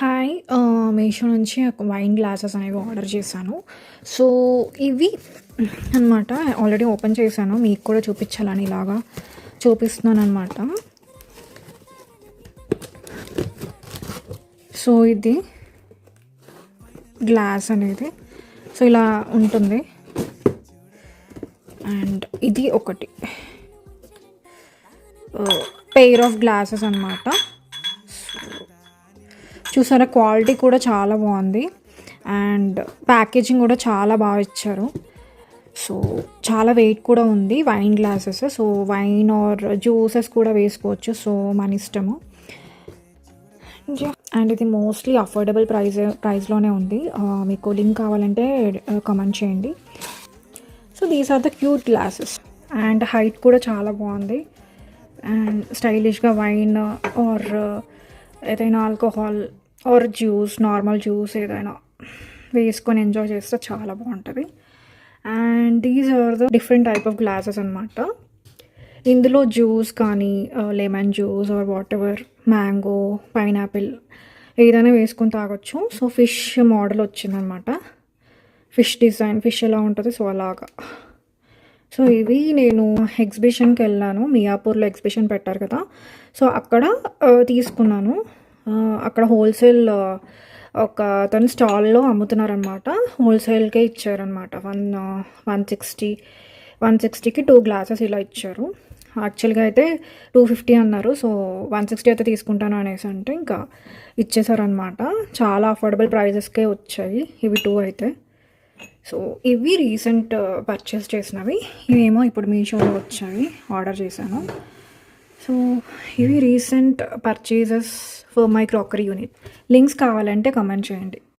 Hi. Meesho నుంచి ఒక wine glasses అనేవి ఆర్డర్ చేశాను. సో, ఇవి అనమాట. ఆల్రెడీ ఓపెన్ చేశాను. మీకు కూడా చూపించాలని ఇలాగా చూపిస్తున్నాననమాట. సో, ఇది గ్లాస్ అనేది. సో, ఇలా ఉంటుంది. అండ్ ఇది ఒకటి పెయిర్ ఆఫ్ గ్లాసెస్ అనమాట. చూసారా, క్వాలిటీ కూడా చాలా బాగుంది. అండ్ ప్యాకేజింగ్ కూడా చాలా బాగా ఇచ్చారు. సో చాలా వెయిట్ కూడా ఉంది. Wine glasses, so wine or juices కూడా వేసుకోవచ్చు. సో మన ఇష్టము. అండ్ ఇది మోస్ట్లీ అఫోర్డబుల్ ప్రైస్లోనే ఉంది. మీకు లింక్ కావాలంటే కమెంట్ చేయండి. So these are the cute glasses. And height కూడా చాలా బాగుంది. అండ్ స్టైలిష్గా వైన్ ఆర్ ఏదైనా alcohol or juice, normal juice ఏదైనా వేసుకొని ఎంజాయ్ చేస్తే చాలా బాగుంటుంది. And these are the different type of glasses అనమాట. ఇందులో జ్యూస్ కానీ lemon juice or whatever, mango, pineapple ఏదైనా వేసుకొని తాగొచ్చు. సో ఫిష్ మోడల్ వచ్చిందనమాట. ఫిష్ డిజైన్, ఫిష్ ఎలా ఉంటుంది సో అలాగా. సో ఇవి నేను ఎగ్జిబిషన్కి వెళ్ళాను. మియాపూర్లో ఎగ్జిబిషన్ పెట్టారు కదా, సో అక్కడ తీసుకున్నాను. అక్కడ హోల్సేల్ ఒక తను స్టాల్లో అమ్ముతున్నారనమాట. హోల్సేల్కే ఇచ్చారనమాట. 160కి 2 గ్లాసెస్ ఇలా ఇచ్చారు. యాక్చువల్గా అయితే 250 అన్నారు. సో 160 అయితే తీసుకుంటాను అనేసి అంటే ఇంకా ఇచ్చేసారనమాట. చాలా అఫోర్డబుల్ ప్రైజెస్కే వచ్చాయి ఇవి 2 అయితే. సో ఇవి రీసెంట్ పర్చేస్ చేసినవి. ఇవేమో ఇప్పుడు మీషోలో వచ్చాయి, ఆర్డర్ చేశాను. సో ఇవి recent purchases for my crockery unit. Links కావాలంటే కమెంట్ చేయండి.